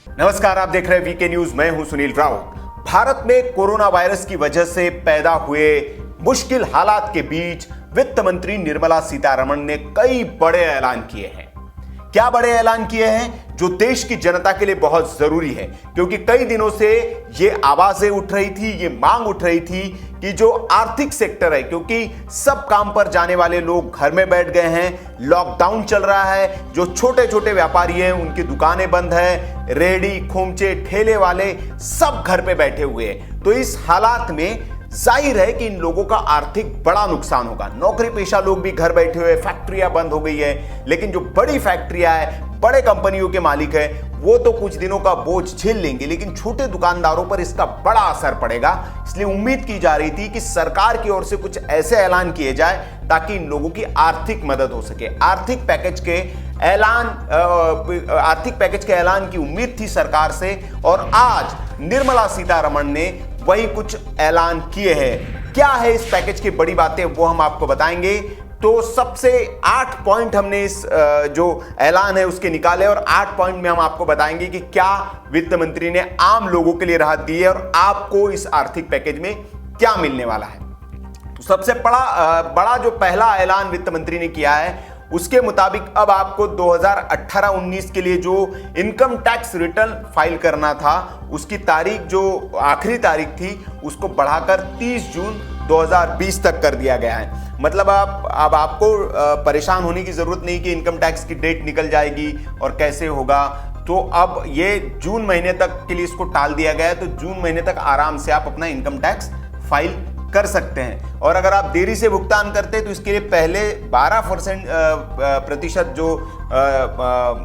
नमस्कार, आप देख रहे हैं वीके न्यूज। मैं हूं सुनील राउत। भारत में कोरोना वायरस की वजह से पैदा हुए मुश्किल हालात के बीच वित्त मंत्री निर्मला सीतारमण ने कई बड़े ऐलान किए हैं। क्या बड़े ऐलान किए हैं जो देश की जनता के लिए बहुत जरूरी है, क्योंकि कई दिनों से ये आवाजें उठ रही थी, ये मांग उठ रही थी कि जो आर्थिक सेक्टर है, क्योंकि सब काम पर जाने वाले लोग घर में बैठ गए हैं, लॉकडाउन चल रहा है, जो छोटे छोटे व्यापारी हैं उनकी दुकानें बंद है, रेहड़ी खोमचे ठेले वाले सब घर पे बैठे हुए हैं। तो इस हालात में जाहिर है कि इन लोगों का आर्थिक बड़ा नुकसान होगा। नौकरी पेशा लोग भी घर बैठे हुए, फैक्ट्रियां बंद हो गई है, लेकिन जो बड़ी फैक्ट्रियां है, बड़े कंपनियों के मालिक है, वो तो कुछ दिनों का बोझ झेल लेंगे, लेकिन छोटे दुकानदारों पर इसका बड़ा असर पड़ेगा। इसलिए उम्मीद की जा रही थी कि सरकार की ओर से कुछ ऐसे ऐलान किए जाए ताकि इन लोगों की आर्थिक मदद हो सके। आर्थिक पैकेज के ऐलान की उम्मीद थी सरकार से, और आज निर्मला सीतारमण ने वही कुछ ऐलान किए हैं। क्या है इस पैकेज की बड़ी बातें, वो हम आपको बताएंगे। तो सबसे 8 पॉइंट हमने इस जो ऐलान है उसके निकाले, और 8 पॉइंट में हम आपको बताएंगे कि क्या वित्त मंत्री ने आम लोगों के लिए राहत दी है और आपको इस आर्थिक पैकेज में क्या मिलने वाला है। तो सबसे बड़ा जो पहला ऐलान वित्त मंत्री ने किया है, उसके मुताबिक अब आपको 2018-19 के लिए जो इनकम टैक्स रिटर्न फाइल करना था, उसकी तारीख जो आखिरी तारीख थी उसको बढ़ाकर 30 जून 2020 तक कर दिया गया है। मतलब अब आपको परेशान होने की जरूरत नहीं कि इनकम टैक्स की डेट निकल जाएगी और कैसे होगा। तो अब ये जून महीने तक के लिए इसको टाल दिया गया है। तो जून महीने तक आराम से आप अपना इनकम टैक्स फाइल कर सकते हैं। और अगर आप देरी से भुगतान करते हैं तो इसके लिए पहले 12% जो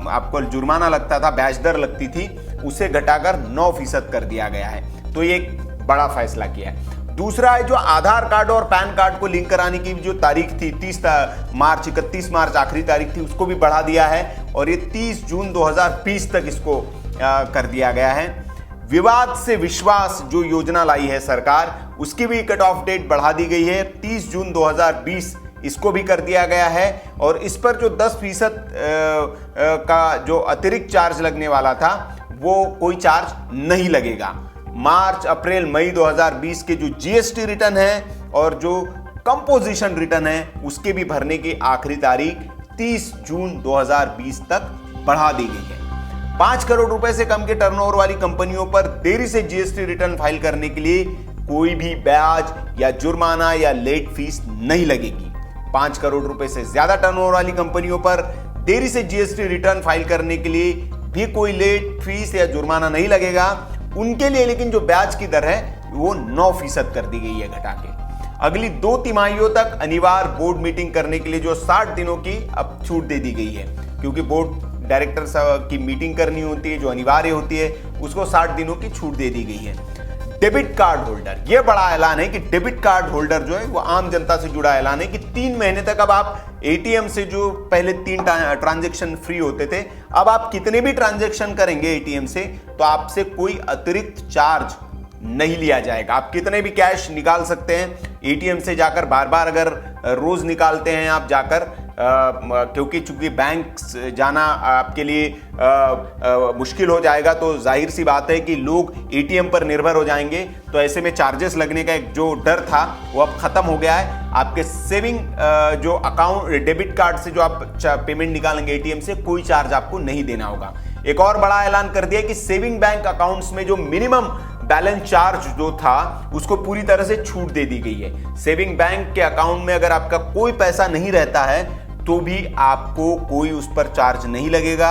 आपको जुर्माना लगता था, ब्याज दर लगती थी, उसे घटाकर 9% कर दिया गया है। तो ये एक बड़ा फैसला किया है। दूसरा है जो आधार कार्ड और पैन कार्ड को लिंक कराने की जो तारीख थी 31 मार्च आखिरी तारीख थी, उसको भी बढ़ा दिया है और ये 30 जून 2020 तक इसको कर दिया गया है। विवाद से विश्वास जो योजना लाई है सरकार, उसकी भी कट ऑफ डेट बढ़ा दी गई है। 30 जून 2020 इसको भी कर दिया गया है, और इस पर जो 10% का जो अतिरिक्त चार्ज लगने वाला था वो कोई चार्ज नहीं लगेगा। मार्च, अप्रैल, मई 2020 के जो जीएसटी रिटर्न है और जो कंपोजिशन रिटर्न है, उसके भी भरने की आखिरी तारीख 30 जून 2020 तक बढ़ा दी गई है। 5 करोड़ रुपए से कम के टर्नओवर वाली कंपनियों पर देरी से जीएसटी रिटर्न फाइल करने के लिए कोई भी ब्याज या जुर्माना या लेट फीस नहीं लगेगी। 5 करोड़ रुपए से ज्यादा टर्नओवर वाली कंपनियों पर देरी से जीएसटी रिटर्न फाइल करने के लिए भी कोई लेट फीस या जुर्माना नहीं लगेगा उनके लिए, लेकिन जो ब्याज की दर है वो 9% कर दी गई है घटा के। अगली 2 तिमाहियों तक अनिवार्य बोर्ड मीटिंग करने के लिए जो 60 दिनों की अब छूट दे दी गई है, क्योंकि बोर्ड डायरेक्टर्स की मीटिंग करनी होती है जो अनिवार्य होती है, उसको 60 दिनों की छूट दे दी गई है। डेबिट कार्ड होल्डर, यह बड़ा ऐलान है कि डेबिट कार्ड होल्डर जो है वो आम जनता से जुड़ा ऐलान है कि 3 महीने तक अब आप एटीएम से, जो पहले 3 ट्रांजैक्शन फ्री होते थे, अब आप कितने भी ट्रांजैक्शन करेंगे एटीएम से तो आपसे कोई अतिरिक्त चार्ज नहीं लिया जाएगा। आप कितने भी कैश निकाल सकते हैं एटीएम से जाकर, बार बार अगर रोज निकालते हैं आप जाकर, क्योंकि चूंकि बैंक जाना आपके लिए मुश्किल हो जाएगा, तो जाहिर सी बात है कि लोग एटीएम पर निर्भर हो जाएंगे। तो ऐसे में चार्जेस लगने का एक जो डर था वो अब खत्म हो गया है। आपके सेविंग जो अकाउंट, डेबिट कार्ड से जो आप पेमेंट निकालेंगे एटीएम से, कोई चार्ज आपको नहीं देना होगा। एक और बड़ा ऐलान कर दिया कि सेविंग बैंक अकाउंट्स में जो मिनिमम बैलेंस चार्ज जो था उसको पूरी तरह से छूट दे दी गई है। सेविंग बैंक के अकाउंट में अगर आपका कोई पैसा नहीं रहता है तो भी आपको कोई उस पर चार्ज नहीं लगेगा।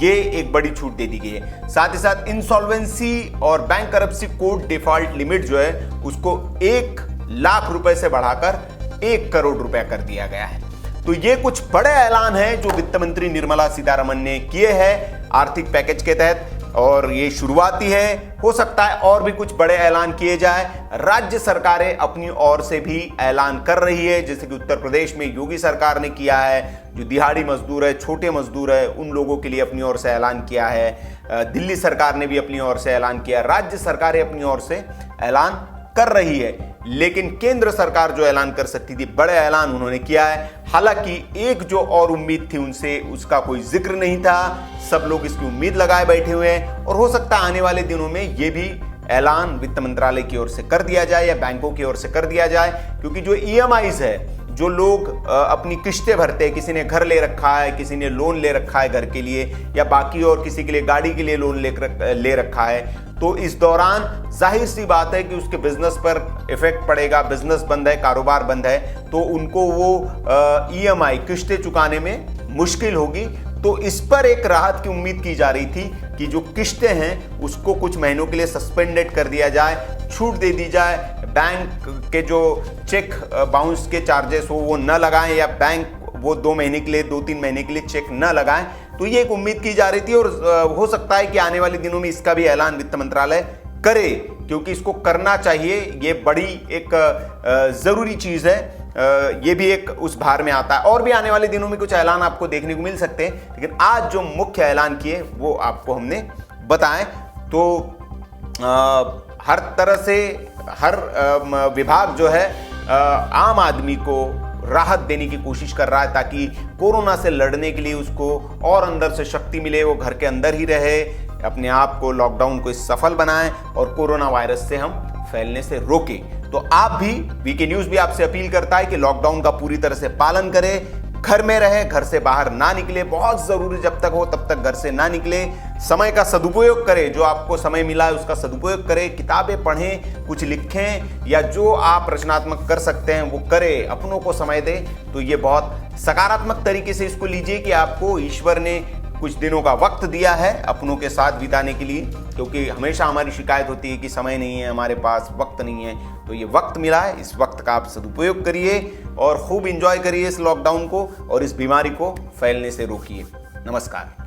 ये एक बड़ी छूट दे दी गई है। साथ ही साथ इंसॉल्वेंसी और बैंक करप्सी कोड डिफॉल्ट लिमिट जो है उसको 1 लाख रुपए से बढ़ाकर 1 करोड़ रुपया कर दिया गया है। तो ये कुछ बड़े ऐलान हैं जो वित्त मंत्री निर्मला सीतारमण ने किए हैं आर्थिक पैकेज के तहत, और ये शुरुआती है। हो सकता है और भी कुछ बड़े ऐलान किए जाए। राज्य सरकारें अपनी ओर से भी ऐलान कर रही है, जैसे कि उत्तर प्रदेश में योगी सरकार ने किया है, जो दिहाड़ी मजदूर है, छोटे मजदूर है, उन लोगों के लिए अपनी ओर से ऐलान किया है। दिल्ली सरकार ने भी अपनी ओर से ऐलान किया। राज्य सरकारें अपनी ओर से ऐलान कर रही है, लेकिन केंद्र सरकार जो ऐलान कर सकती थी, बड़े ऐलान उन्होंने किया है। हालांकि एक जो और उम्मीद थी उनसे, उसका कोई जिक्र नहीं था। सब लोग इसकी उम्मीद लगाए बैठे हुए हैं और हो सकता है आने वाले दिनों में ये भी ऐलान वित्त मंत्रालय की ओर से कर दिया जाए या बैंकों की ओर से कर दिया जाए, क्योंकि जो ईएमआईज है, जो लोग अपनी किस्तें भरते हैं, किसी ने घर ले रखा है, किसी ने लोन ले रखा है घर के लिए, या बाकी और किसी के लिए गाड़ी के लिए लोन ले रखा है, तो इस दौरान जाहिर सी बात है कि उसके बिजनेस पर इफेक्ट पड़ेगा। बिजनेस बंद है, कारोबार बंद है, तो उनको वो ईएमआई किस्तें चुकाने में मुश्किल होगी। तो इस पर एक राहत की उम्मीद की जा रही थी कि जो किस्तें हैं उसको कुछ महीनों के लिए सस्पेंडेड कर दिया जाए, छूट दे दी जाए, बैंक के जो चेक बाउंस के चार्जेस हो वो न लगाएं, या बैंक वो 2 महीने के लिए, 2-3 महीने के लिए चेक न लगाएं। तो ये एक उम्मीद की जा रही थी और हो सकता है कि आने वाले दिनों में इसका भी ऐलान वित्त मंत्रालय करे, क्योंकि इसको करना चाहिए। ये बड़ी एक जरूरी चीज है, ये भी एक उस भार में आता है। और भी आने वाले दिनों में कुछ ऐलान आपको देखने को मिल सकते हैं, लेकिन आज जो मुख्य ऐलान किए वो आपको हमने बताएं। तो हर तरह से हर विभाग जो है आम आदमी को राहत देने की कोशिश कर रहा है, ताकि कोरोना से लड़ने के लिए उसको और अंदर से शक्ति मिले, वो घर के अंदर ही रहे, अपने आप को, लॉकडाउन को सफल बनाएं और कोरोना वायरस से हम फैलने से रोकें। तो आप भी, वीके न्यूज भी आपसे अपील करता है कि लॉकडाउन का पूरी तरह से पालन करें, घर में रहे, घर से बाहर ना निकले, बहुत जरूरी जब तक हो तब तक घर से ना निकले। समय का सदुपयोग करें, जो आपको समय मिला है उसका सदुपयोग करें, किताबें पढ़ें, कुछ लिखें, या जो आप रचनात्मक कर सकते हैं वो करें, अपनों को समय दें। तो ये बहुत सकारात्मक तरीके से इसको लीजिए कि आपको ईश्वर ने कुछ दिनों का वक्त दिया है अपनों के साथ बिताने के लिए, क्योंकि हमेशा हमारी शिकायत होती है कि समय नहीं है हमारे पास, वक्त नहीं है। तो ये वक्त मिला है, इस वक्त का आप सदुपयोग करिए और खूब एंजॉय करिए इस लॉकडाउन को और इस बीमारी को फैलने से रोकिए। नमस्कार।